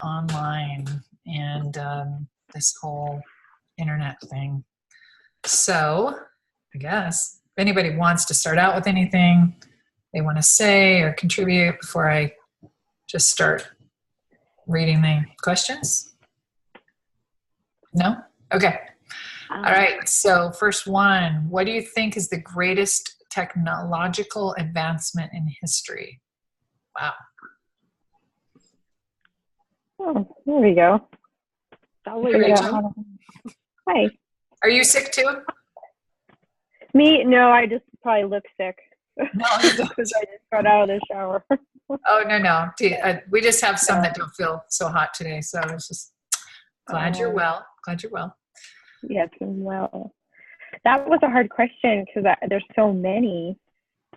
online and this whole internet thing. So I guess if anybody wants to start out with anything they want to say or contribute before I just start reading the questions. No? Okay. All right. So first one, what do you think is the greatest technological advancement in history? Wow. Oh, there we go. Rachel. Hi. Are you sick too? Me? No, I just probably look sick. No, because I just got out of the shower. Oh, no. We just have some that don't feel so hot today. So I was just glad you're well. Glad you're well. Yes, I'm well. That was a hard question because there's so many.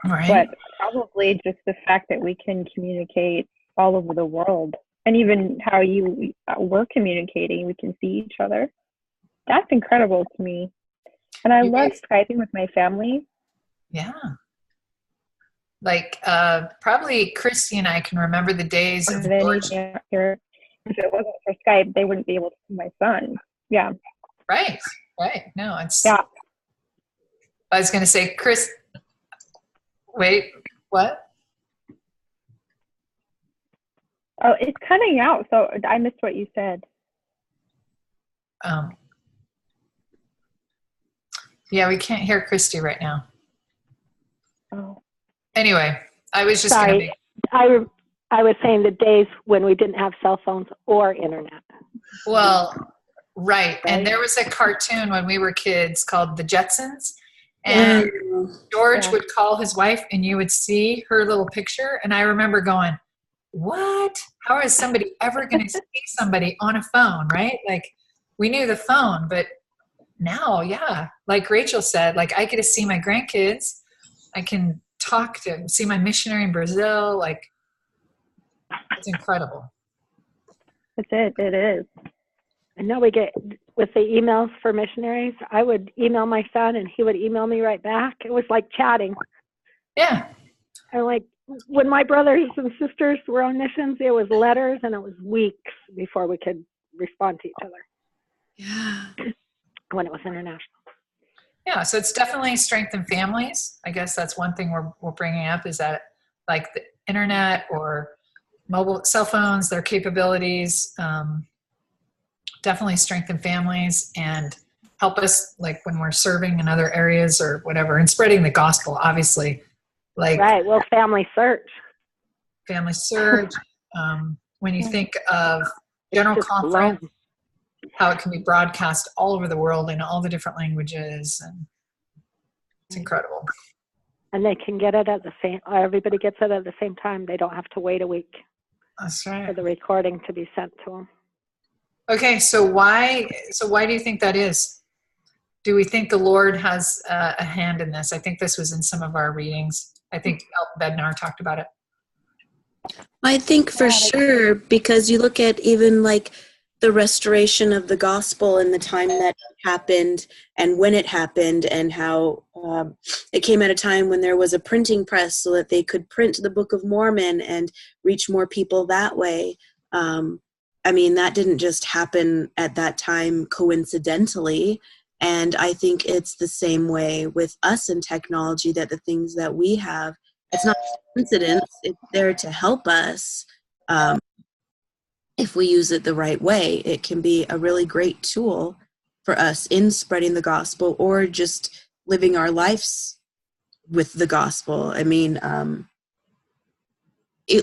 Right. But probably just the fact that we can communicate all over the world. And even how we're communicating, we can see each other. That's incredible to me. And I love Skyping with my family. Yeah. Like probably Christy and I can remember the days of George. If it wasn't for Skype, they wouldn't be able to see my son. Yeah. Right. No, it's. Yeah. I was going to say, Chris. Wait, what? Oh, it's cutting out, so I missed what you said. Yeah, we can't hear Christy right now. Oh. Anyway, I was just Sorry. I was saying the days when we didn't have cell phones or internet. Well, right. And there was a cartoon when we were kids called The Jetsons. And George would call his wife and you would see her little picture. And I remember going, what? How is somebody ever going to see somebody on a phone, right? Like we knew the phone, but now, yeah, like Rachel said, like I get to see my grandkids. I can see my missionary in Brazil. Like it's incredible. It is. I know we get with the emails for missionaries. I would email my son and he would email me right back. It was like chatting. Yeah. And like when my brothers and sisters were on missions, it was letters and it was weeks before we could respond to each other. Yeah. When it was international. Yeah. So it's definitely strengthened families. I guess that's one thing we're bringing up is that like the internet or mobile cell phones, their capabilities, definitely strengthen families and help us like when we're serving in other areas or whatever and spreading the gospel, obviously. Like right. Well, family search. When you think of General Conference, how it can be broadcast all over the world in all the different languages, and it's incredible. And they can get it at the same. Everybody gets it at the same time. They don't have to wait a week. That's right. For the recording to be sent to them. Okay, so why do you think that is? Do we think the Lord has a hand in this? I think this was in some of our readings. I think Bednar talked about it. I think for sure, because you look at even like the restoration of the gospel and the time that it happened and when it happened and how it came at a time when there was a printing press so that they could print the Book of Mormon and reach more people that way. I mean, that didn't just happen at that time coincidentally. And I think it's the same way with us in technology, that the things that we have, it's not coincidence, it's there to help us. If we use it the right way, it can be a really great tool for us in spreading the gospel or just living our lives with the gospel. I mean,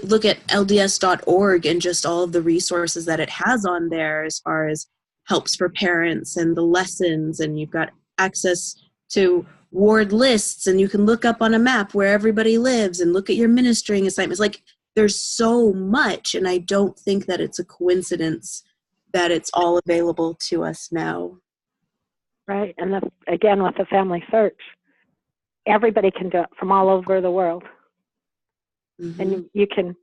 look at LDS.org and just all of the resources that it has on there as far as helps for parents and the lessons, and you've got access to ward lists and you can look up on a map where everybody lives and look at your ministering assignments. Like there's so much, and I don't think that it's a coincidence that it's all available to us now. Right, and again with the family search, everybody can do it from all over the world. Mm-hmm. And you can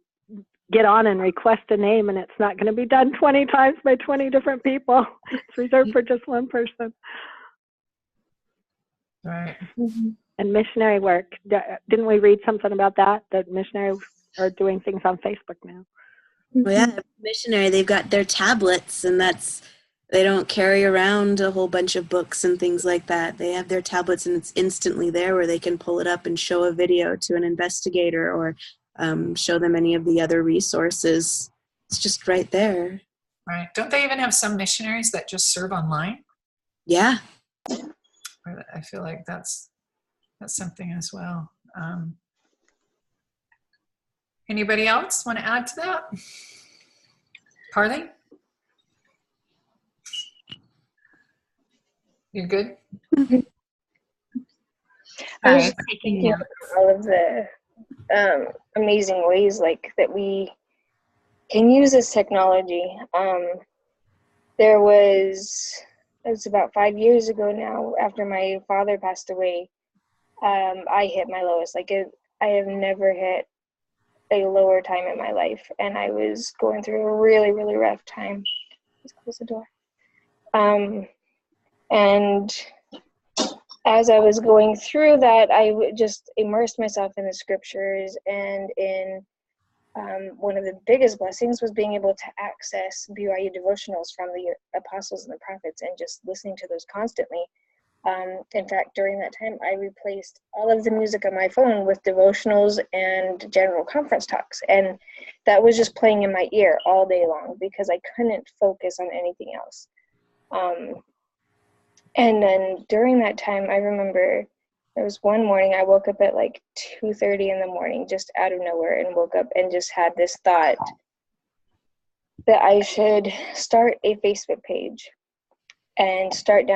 get on and request a name, and it's not going to be done 20 times by 20 different people. It's reserved for just one person. Right. Mm-hmm. And missionary work. Didn't we read something about that? That missionaries are doing things on Facebook now. Well, yeah, missionary, they've got their tablets, and they don't carry around a whole bunch of books and things like that. They have their tablets, and it's instantly there where they can pull it up and show a video to an investigator, or show them any of the other resources. It's just right there. Right. Don't they even have some missionaries that just serve online? Yeah. I feel like that's something as well. Anybody else want to add to that? Carly? You're good? I was just thinking of all of the amazing ways like that we can use this technology. It was about 5 years ago now, after my father passed away, I hit my lowest. I have never hit a lower time in my life, and I was going through a really, really rough time. Let's close the door. And as I was going through that, I just immersed myself in the scriptures, and in one of the biggest blessings was being able to access BYU devotionals from the apostles and the prophets, and just listening to those constantly. In fact, during that time, I replaced all of the music on my phone with devotionals and general conference talks. And that was just playing in my ear all day long because I couldn't focus on anything else. And then during that time, I remember there was one morning I woke up at like 2:30 in the morning, just out of nowhere, and woke up and just had this thought that I should start a Facebook page and start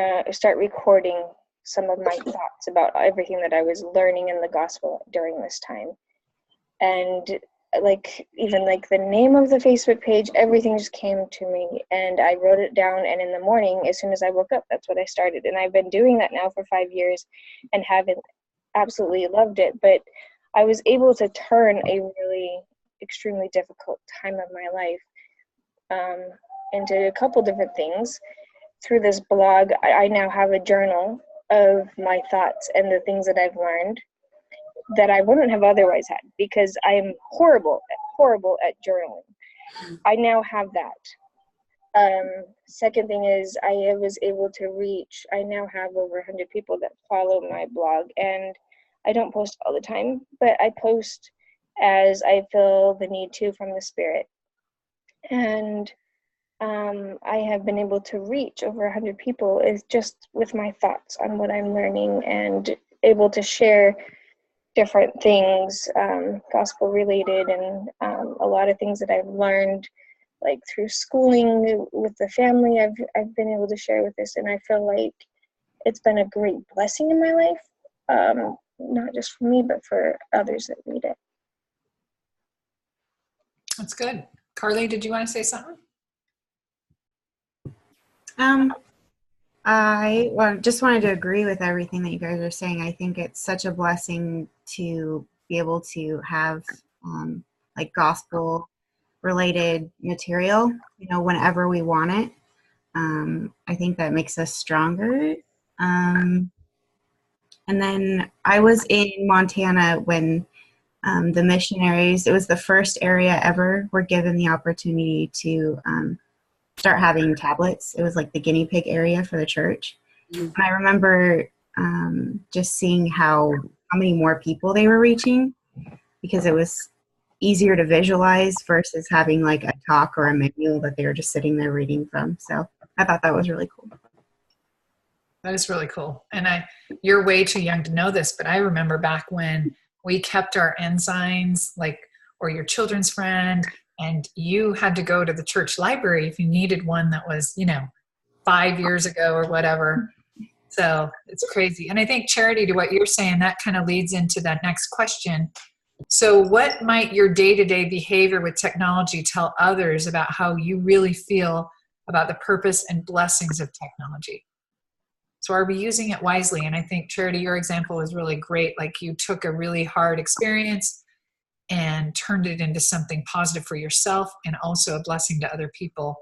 recording some of my thoughts about everything that I was learning in the gospel during this time. And even the name of the Facebook page, everything just came to me, and I wrote it down, and in the morning, as soon as I woke up, that's what I started. And I've been doing that now for 5 years and haven't absolutely loved it, but I was able to turn a really extremely difficult time of my life into a couple different things. Through this blog, I now have a journal of my thoughts and the things that I've learned that I wouldn't have otherwise had, because I am horrible at journaling. I now have that. Second thing is I was able to reach, I now have over 100 people that follow my blog, and I don't post all the time, but I post as I feel the need to from the Spirit. And I have been able to reach over 100 people is just with my thoughts on what I'm learning, and able to share different things, gospel related, and a lot of things that I've learned like through schooling with the family. I've been able to share with this, and I feel like it's been a great blessing in my life, not just for me, but for others that need it. That's good. Carly, did you want to say something? I just wanted to agree with everything that you guys are saying. I think it's such a blessing to be able to have like gospel related material, whenever we want it. I think that makes us stronger. And then I was in Montana when the missionaries, it was the first area ever, were given the opportunity to start having tablets. It was like the guinea pig area for the church. And I remember just seeing how many more people they were reaching, because it was easier to visualize versus having like a talk or a manual that they were just sitting there reading from. So I thought that was really cool. That is really cool. And you're way too young to know this, but I remember back when we kept our ensigns, or your children's friend, and you had to go to the church library if you needed one that was, 5 years ago or whatever. So it's crazy. And I think, Charity, to what you're saying, that kind of leads into that next question. So what might your day-to-day behavior with technology tell others about how you really feel about the purpose and blessings of technology? So are we using it wisely? And I think, Charity, your example is really great. Like, you took a really hard experience and turned it into something positive for yourself and also a blessing to other people.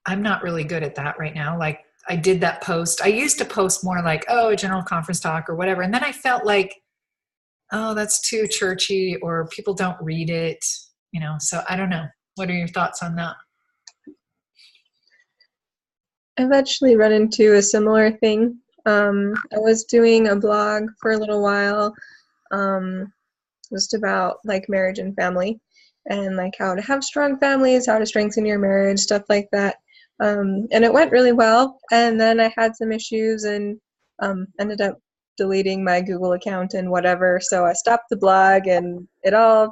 I'm not really good at that right now. Like, I did that post. I used to post more like, a general conference talk or whatever. And then I felt like, that's too churchy, or people don't read it. So I don't know. What are your thoughts on that? I've actually run into a similar thing. I was doing a blog for a little while, just about like marriage and family, and like how to have strong families, how to strengthen your marriage, stuff like that. And it went really well. And then I had some issues and ended up deleting my Google account and whatever. So I stopped the blog, and I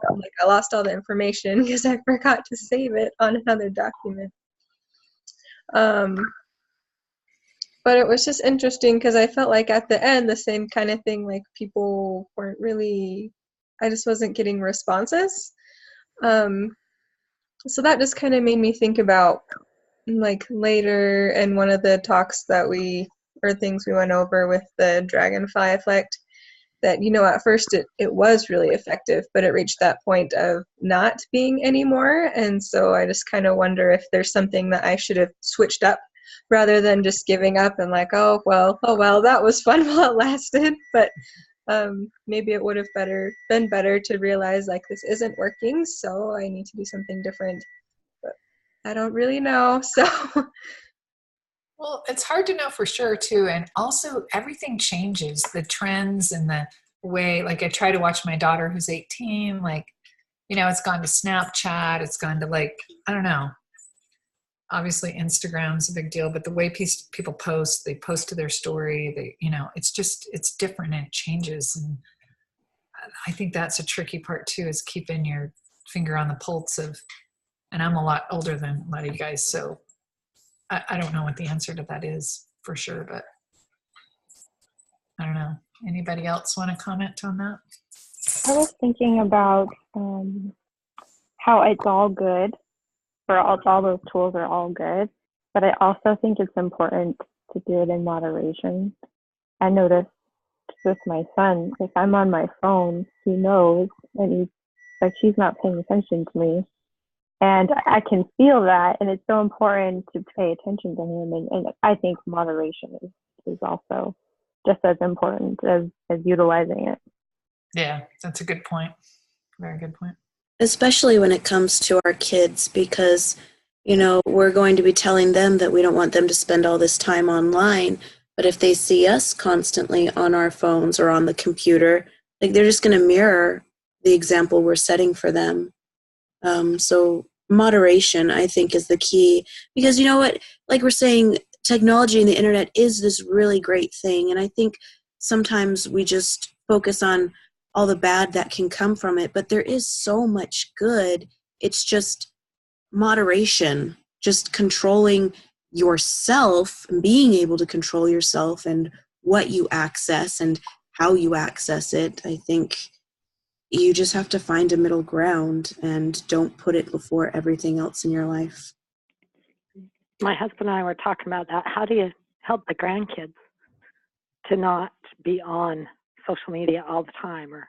lost all the information because I forgot to save it on another document. But it was just interesting because I felt like at the end, the same kind of thing, like people weren't really, I just wasn't getting responses. So that just kind of made me think about like later in one of the talks or things we went over with the dragonfly effect, that, at first it was really effective, but it reached that point of not being anymore. And so I just kind of wonder if there's something that I should have switched up rather than just giving up and like, oh well, that was fun while it lasted. But maybe it would have been better to realize like this isn't working, so I need to do something different. But I don't really know. So Well, it's hard to know for sure too. And also everything changes, the trends and the way, like I try to watch my daughter who's 18, like, it's gone to Snapchat, it's gone to like, I don't know. Obviously Instagram's a big deal, but the way people post, they post to their story, it's different and it changes. And I think that's a tricky part too, is keeping your finger on the pulse of, and I'm a lot older than a lot of you guys, so I don't know what the answer to that is for sure, but I don't know. Anybody else want to comment on that? I was thinking about how it's all good, for all those tools are all good, but I also think it's important to do it in moderation. I noticed with my son, if I'm on my phone, he knows, and he's not paying attention to me. And I can feel that, and it's so important to pay attention to him. And I think moderation is also just as important as utilizing it. Yeah, that's a good point. Very good point. Especially when it comes to our kids, because, we're going to be telling them that we don't want them to spend all this time online. But if they see us constantly on our phones or on the computer, like they're just going to mirror the example we're setting for them. So moderation, I think, is the key, because you know what, like we're saying, technology and the internet is this really great thing. And I think sometimes we just focus on all the bad that can come from it, but there is so much good. It's just moderation, just controlling yourself, being able to control yourself and what you access and how you access it. I think you just have to find a middle ground and don't put it before everything else in your life. My husband and I were talking about that. How do you help the grandkids to not be on social media all the time or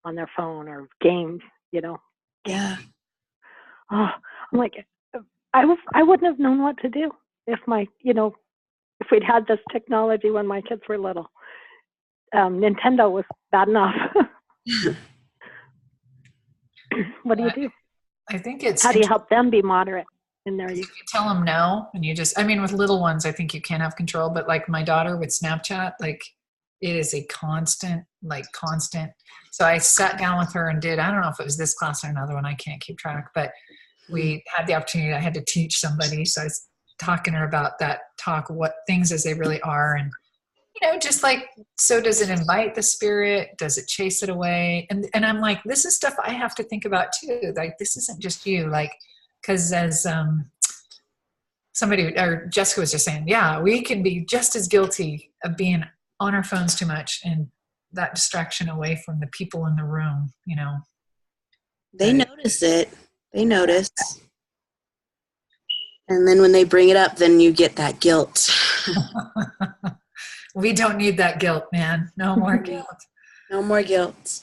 on their phone or games, Yeah. Oh, I'm like, I wouldn't have known what to do if if we'd had this technology when my kids were little. Nintendo was bad enough. What do you do? I think it's, how do you help them be moderate in their use? If you tell them no, and you just, with little ones, I think you can have control, but like my daughter with Snapchat, like it is a constant. So I sat down with her and I don't know if it was this class or another one, I can't keep track, but we had the opportunity, I had to teach somebody. So I was talking to her about that what things as they really are. And, just like, so does it invite the spirit? Does it chase it away? And I'm like, this is stuff I have to think about too. Like, this isn't just you, like, cause as, somebody, or Jessica was just saying, yeah, we can be just as guilty of being on our phones too much and that distraction away from the people in the room, They notice it. They notice. And then when they bring it up, then you get that guilt. We don't need that guilt, man. No more guilt. No more guilt.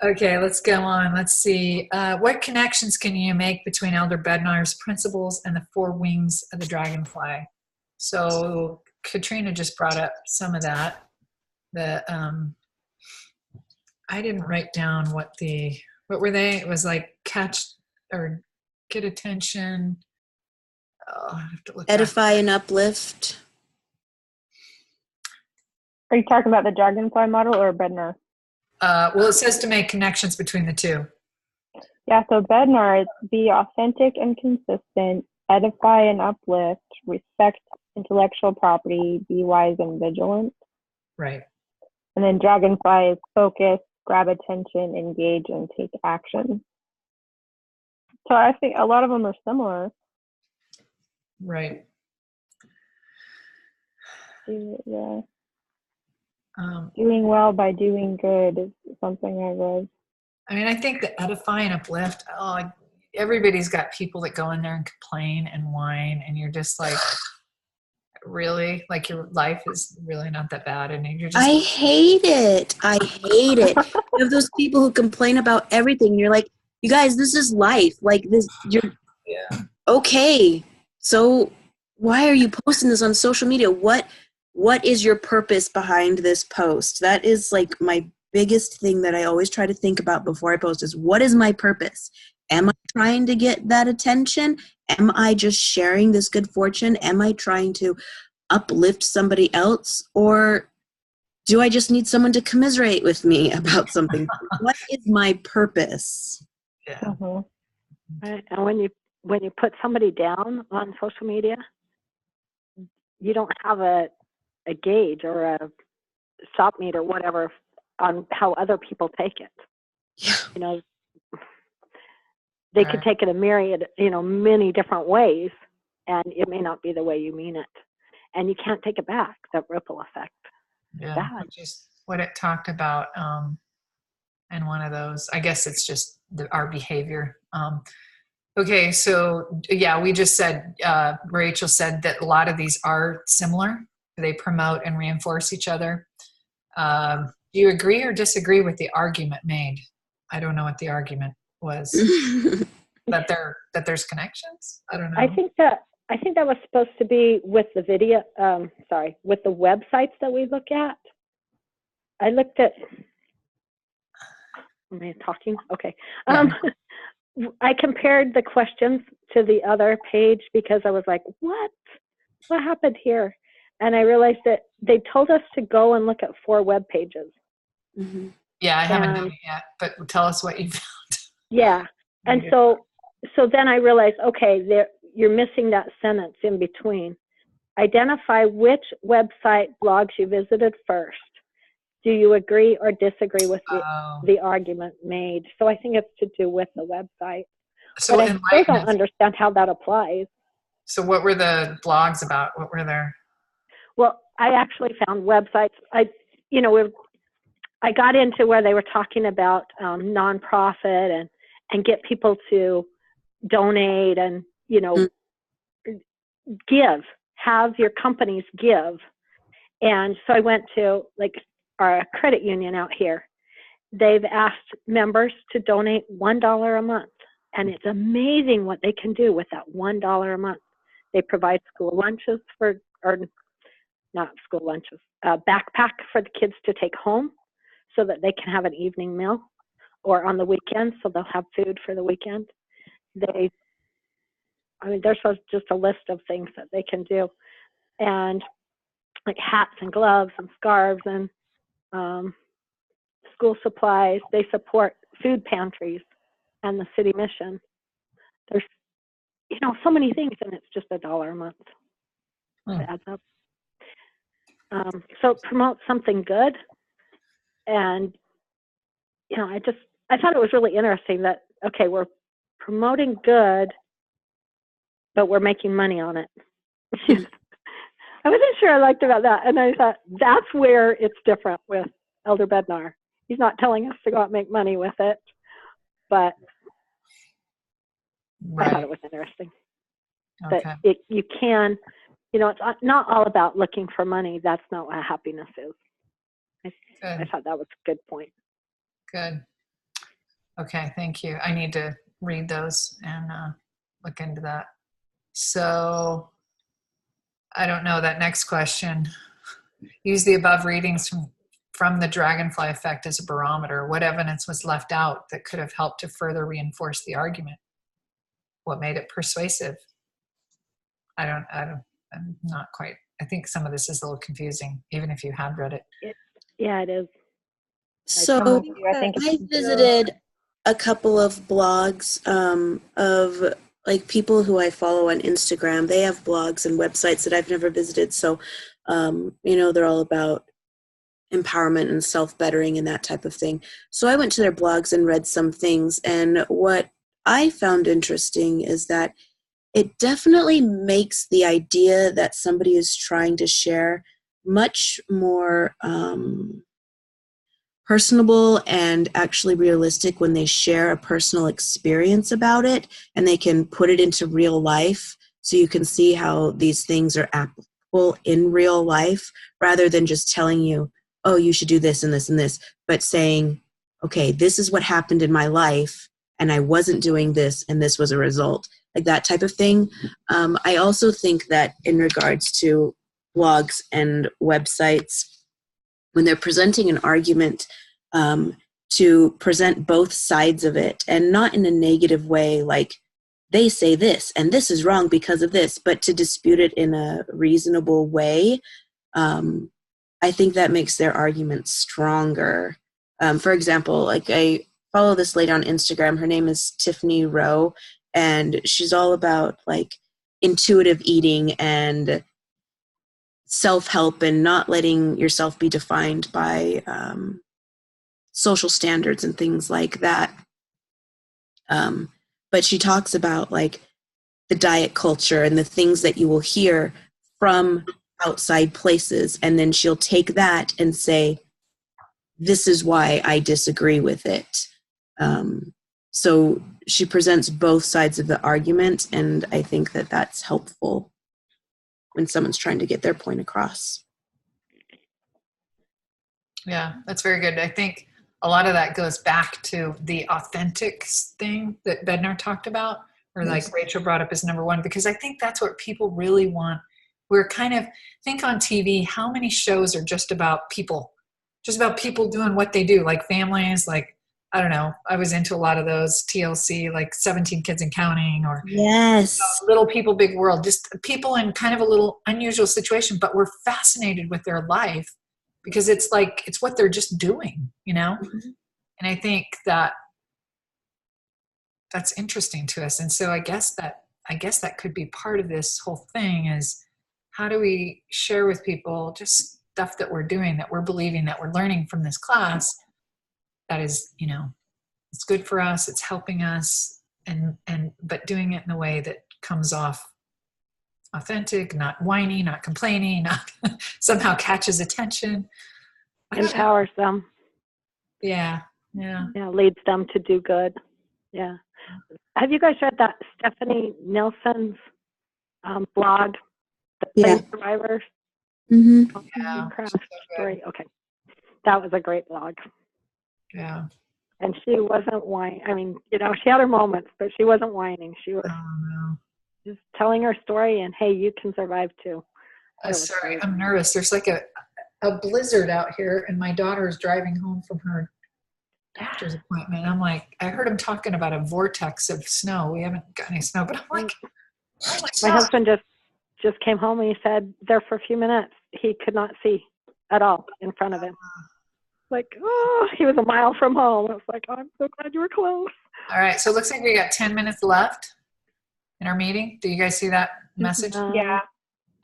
Okay, let's go on. Let's see. What connections can you make between Elder Bednar's principles and the four wings of the dragonfly? So Katrina just brought up some of that. I didn't write down what were they? It was like catch or get attention. Oh, I have to look Edify back. and uplift. Are you talking about the dragonfly model or Bednar? Well, it says to make connections between the two. Yeah, so Bednar is be authentic and consistent, edify and uplift, respect intellectual property, be wise and vigilant. Right. And then dragonfly is focus, grab attention, engage, and take action. So I think a lot of them are similar. Right. Yeah. Doing well by doing good is something I read. I mean, I think that edify and uplift, everybody's got people that go in there and complain and whine, and you're just like, really? Like your life is really not that bad, and you're just. I hate it. You have those people who complain about everything. You're like, you guys, this is life. Like this, you're okay. So why are you posting this on social media? What is your purpose behind this post? That is like my biggest thing that I always try to think about before I post is, what is my purpose? Am I trying to get that attention? Am I just sharing this good fortune? Am I trying to uplift somebody else? Or do I just need someone to commiserate with me about something? What is my purpose? Yeah. Mm-hmm. Right. And when you put somebody down on social media, you don't have a gauge or a stop meter, whatever, on how other people take it. Yeah. You know, they could take it a myriad, many different ways, and it may not be the way you mean it. And you can't take it back, that ripple effect. Yeah. Bad. Which is what it talked about in one of those. I guess it's just our behavior. Okay, so yeah, we just said, Rachel said that a lot of these are similar. They promote and reinforce each other. Do you agree or disagree with the argument made? I don't know what the argument was. that there's connections? I don't know. I think that was supposed to be with the video, with the websites that we look at. I looked at, am I talking? Okay. Yeah. I compared the questions to the other page because I was like, what happened here? And I realized that they told us to go and look at 4 web pages. Mm-hmm. Yeah, I haven't done it yet, but tell us what you found. Yeah. And so then I realized, okay, you're missing that sentence in between. Identify which website blogs you visited first. Do you agree or disagree with the argument made? So I think it's to do with the website. So but I still don't understand how that applies. So what were the blogs about? What were there? Well, I actually found websites. I got into where they were talking about nonprofit and get people to donate and, give, have your companies give. And so I went to like our credit union out here. They've asked members to donate $1 a month. And it's amazing what they can do with that $1 a month. They provide school lunches not school lunches, backpack for the kids to take home so that they can have an evening meal, or on the weekend, so they'll have food for the weekend. There's just a list of things that they can do. And like hats and gloves and scarves and school supplies. They support food pantries and the city mission. There's, so many things, and it's just $1 a month. It adds up. So promote something good. And, I thought it was really interesting that, okay, we're promoting good, but we're making money on it. I wasn't sure I liked about that. And I thought that's where it's different with Elder Bednar. He's not telling us to go out and make money with it, but I thought it was interesting. Okay. That you can, it's not all about looking for money. That's not what happiness is. I thought that was a good point. Good. Okay, thank you. I need to read those and look into that. So, I don't know, that next question. Use the above readings from the dragonfly effect as a barometer. What evidence was left out that could have helped to further reinforce the argument? what made it persuasive. I'm not quite, I think some of this is a little confusing, even if you have read it. Yeah, it is. So I think I visited a couple of blogs of like people who I follow on Instagram. They have blogs and websites that I've never visited. So, they're all about empowerment and self-bettering and that type of thing. So I went to their blogs and read some things. And what I found interesting is that it definitely makes the idea that somebody is trying to share much more personable and actually realistic when they share a personal experience about it and they can put it into real life so you can see how these things are applicable in real life rather than just telling you, oh, you should do this and this and this, but saying, okay, this is what happened in my life and I wasn't doing this and this was a result, like that type of thing. I also think that in regards to blogs and websites, when they're presenting an argument, to present both sides of it and not in a negative way, like they say this and this is wrong because of this, but to dispute it in a reasonable way. I think that makes their argument stronger. For example, like I follow this lady on Instagram. Her name is Tiffany Rowe, and she's all about like intuitive eating and self-help and not letting yourself be defined by social standards and things like that. But she talks about like the diet culture and the things that you will hear from outside places. And then she'll take that and say, this is why I disagree with it. So she presents both sides of the argument. And I think that that's helpful when someone's trying to get their point across. Yeah, that's very good. I think a lot of that goes back to the authentic thing that Bednar talked about, or like Rachel brought up as number one, because I think that's what people really want. We're kind of, think on TV, how many shows are just about people doing what they do, like families, like, I don't know, I was into a lot of those TLC, like 17 Kids and Counting, or yes, Little People, Big World, just people in kind of a little unusual situation, but we're fascinated with their life because it's like, it's what they're just doing, And I think that that's interesting to us. And so I guess that could be part of this whole thing is, how do we share with people just stuff that we're doing, that we're believing, that we're learning from this class, that is, it's good for us, it's helping us, but doing it in a way that comes off authentic, not whiny, not complaining, not somehow catches attention. Empowers them. Yeah. Leads them to do good. Yeah. Have you guys read that Stephanie Nilsson's blog, The Brave Survivors? Mm-hmm. Yeah. Crash story. Okay. That was a great blog. Yeah. And she wasn't whining. I mean, she had her moments, but she wasn't whining. She was just telling her story, and hey, you can survive too. Sorry, great. I'm nervous. There's like a blizzard out here, and my daughter is driving home from her doctor's appointment. I'm like, I heard him talking about a vortex of snow. We haven't got any snow, but I'm like, oh my husband just came home and he said there for a few minutes he could not see at all in front of him. Like, oh, he was a mile from home. I was like, oh, I'm so glad you were close. All right, so it looks like we got 10 minutes left in our meeting. Do you guys see that message? Yeah.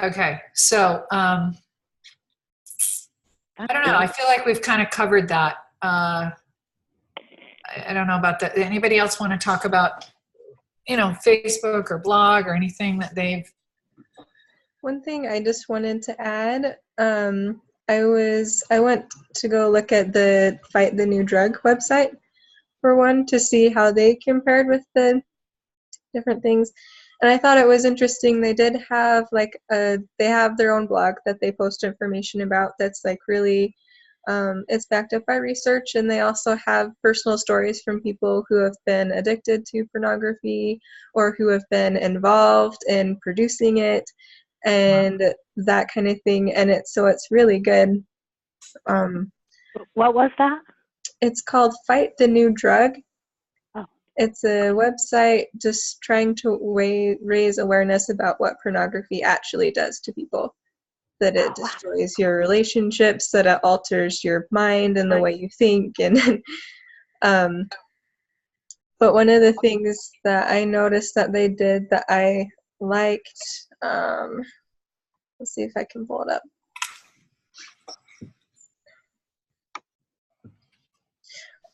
Okay, so I don't know. I feel like we've kind of covered that. I don't know about that. Anybody else want to talk about, Facebook or blog or anything that they've? One thing I just wanted to add, I went to go look at the Fight the New Drug website for one to see how they compared with the different things. And I thought it was interesting. They did have they have their own blog that they post information about that's like really, it's backed up by research, and they also have personal stories from people who have been addicted to pornography or who have been involved in producing it and that kind of thing. And it's really good. What was that? It's called Fight the New Drug. Oh. It's a website just trying to raise awareness about what pornography actually does to people. That it destroys your relationships, that it alters your mind and the way you think. And but one of the things that I noticed that they did that I liked, let's see if I can pull it up.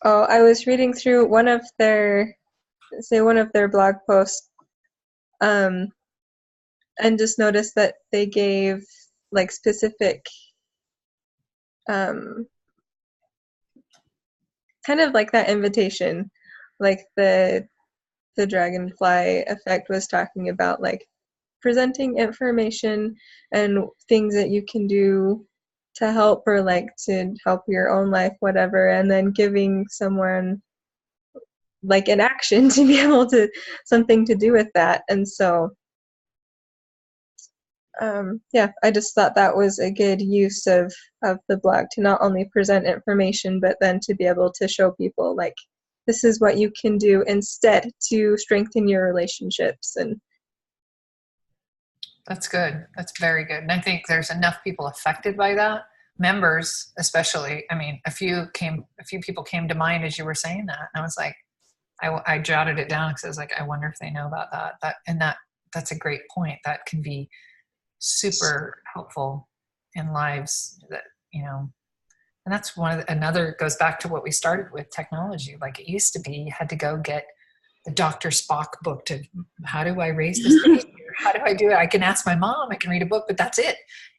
Oh, I was reading through one of their blog posts, and just noticed that they gave like specific, kind of like that invitation, like the dragonfly effect was talking about, like presenting information and things that you can do to help, or like to help your own life, whatever, and then giving someone like an action to be able to something to do with that. And so yeah, I just thought that was a good use of the blog, to not only present information, but then to be able to show people, like, this is what you can do instead to strengthen your relationships. And That's good. That's very good. And I think there's enough people affected by that, members especially. I mean, a few people came to mind as you were saying that, and I was like, I jotted it down because I was like, I wonder if they know about that. That's a great point. That can be super helpful in lives that, and that's another goes back to what we started with technology. Like, it used to be you had to go get the Dr. Spock book to, how do I raise this baby? How do I do it? I can ask my mom, I can read a book, but that's it.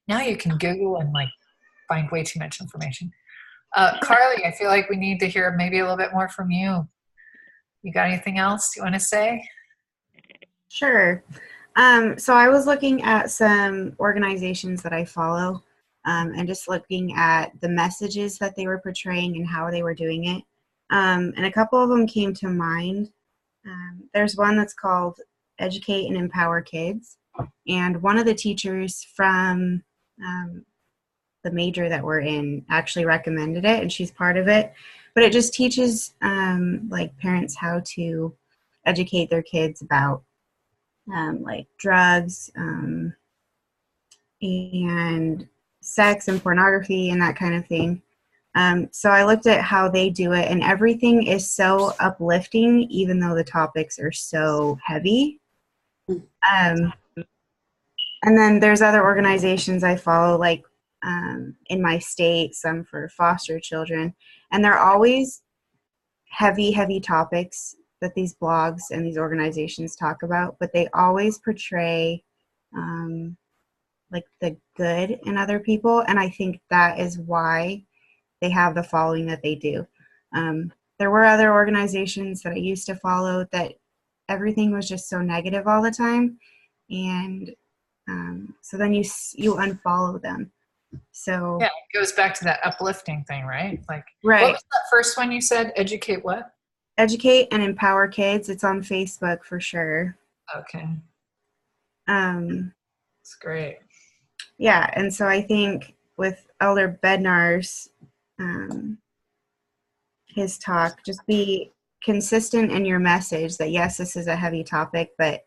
Now you can Google and like find way too much information. Carly, I feel like we need to hear maybe a little bit more from you. You got anything else you want to say? Sure. So I was looking at some organizations that I follow, and just looking at the messages that they were portraying and how they were doing it. And a couple of them came to mind. There's one that's called Educate and Empower Kids. And one of the teachers from the major that we're in actually recommended it, and she's part of it. But it just teaches like parents how to educate their kids about like drugs and sex and pornography and that kind of thing. So I looked at how they do it, and everything is so uplifting, even though the topics are so heavy. And then there's other organizations I follow, like in my state, some for foster children, and they're always heavy topics that these blogs and these organizations talk about, but they always portray like the good in other people, and I think that is why they have the following that they do. There were other organizations that I used to follow that everything was just so negative all the time, and so then you unfollow them. So yeah, it goes back to that uplifting thing, right? Like, right. What was that first one you said? Educate what? Educate and Empower Kids. It's on Facebook for sure. Okay. That's great. Yeah, and so I think with Elder Bednar's his talk, just be consistent in your message that yes, this is a heavy topic, but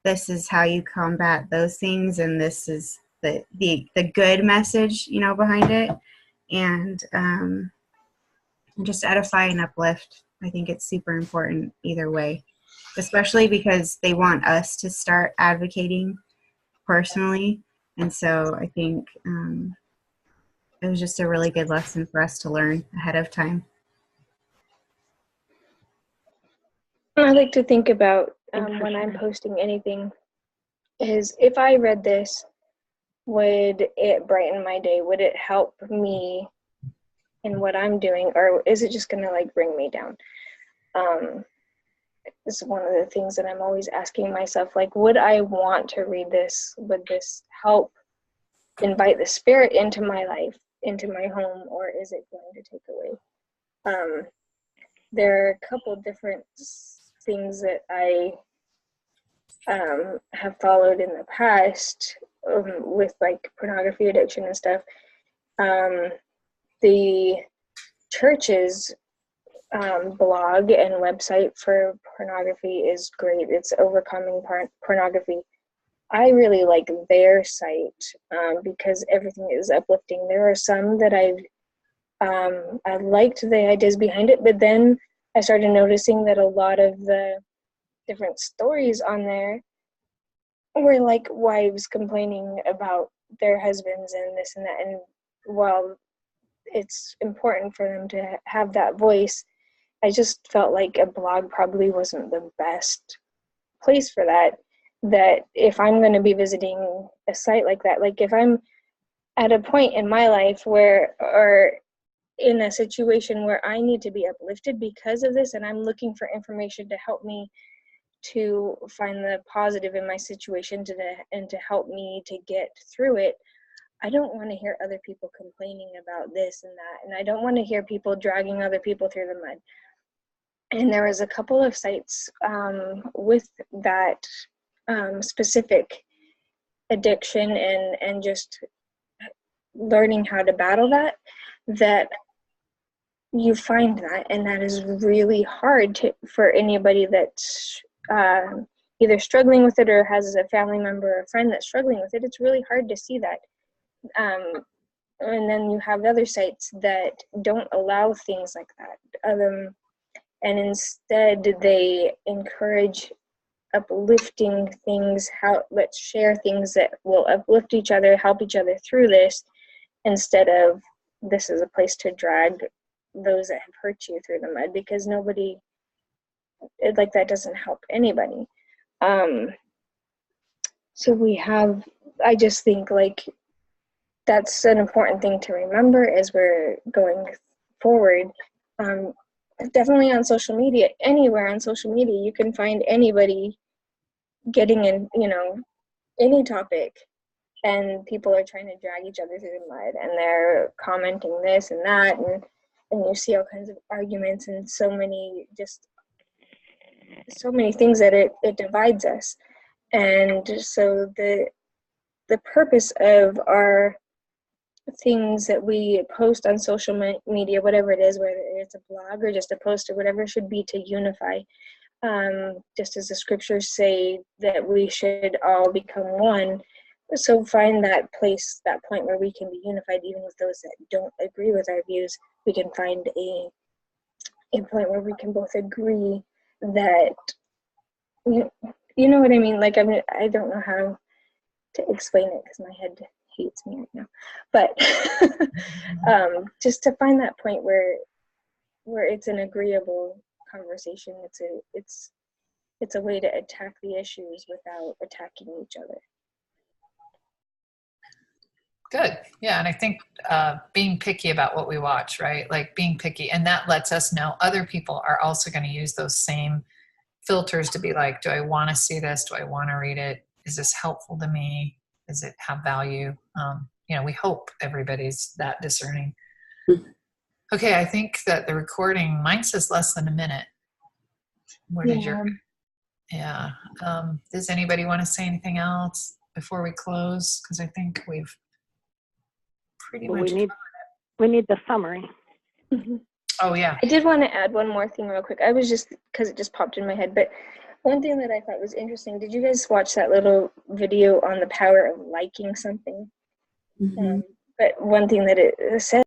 this is how you combat those things, and this is the good message, behind it, and just edify and uplift. I think it's super important either way, especially because they want us to start advocating personally, and so I think it was just a really good lesson for us to learn ahead of time. I like to think about when I'm posting anything is, if I read this, would it brighten my day? Would it help me in what I'm doing, or is it just gonna like bring me down? This is one of the things that I'm always asking myself, like, would I want to read this? Would this help invite the Spirit into my life, into my home, or is it going to take away? There are a couple different things that I have followed in the past with like pornography addiction and stuff. The churches blog and website for pornography is great. It's Overcoming Pornography. I really like their site because everything is uplifting. There are some that I liked the ideas behind it, but then I started noticing that a lot of the different stories on there were like wives complaining about their husbands and this and that. And while it's important for them to have that voice, I just felt like a blog probably wasn't the best place for that. That if I'm going to be visiting a site like that, like if I'm at a point in my life where, or in a situation where I need to be uplifted because of this, and I'm looking for information to help me to find the positive in my situation and to help me to get through it, I don't want to hear other people complaining about this and that, and I don't want to hear people dragging other people through the mud. And there was a couple of sites with that specific addiction and just learning how to battle that you find that, and that is really hard for anybody that's either struggling with it or has a family member or a friend that's struggling with it. It's really hard to see that. And then you have other sites that don't allow things like that. And instead they encourage uplifting things. Let's share things that will uplift each other, help each other through this, instead of this is a place to drag those that have hurt you through the mud, because that doesn't help anybody. So I just think like that's an important thing to remember as we're going forward. Definitely on social media, anywhere on social media, you can find anybody getting in, any topic, and people are trying to drag each other through the mud, and they're commenting this and that, and you see all kinds of arguments and so many things that it divides us. And so the purpose of our things that we post on social media, whatever it is, whether it's a blog or just a post or whatever, should be to unify. Just as the scriptures say that we should all become one. So find that place, that point where we can be unified, even with those that don't agree with our views. We can find a point where we can both agree that, you know what I mean? Like, I don't know how to explain it because my head hates me right now. But just to find that point where it's an agreeable conversation. It's a way to attack the issues without attacking each other. Good. Yeah. And I think being picky about what we watch, right? Like being picky. And that lets us know other people are also going to use those same filters to be like, do I want to see this? Do I want to read it? Is this helpful to me? Does it have value? We hope everybody's that discerning. Okay. I think that the recording, mine says less than a minute. What did your... Yeah. Does anybody want to say anything else before we close? Because I think we've pretty much... We need the summary. Mm-hmm. Oh, yeah. I did want to add one more thing real quick. I was just, because it just popped in my head, but one thing that I thought was interesting, did you guys watch that little video on the power of liking something? Mm-hmm. But one thing that it said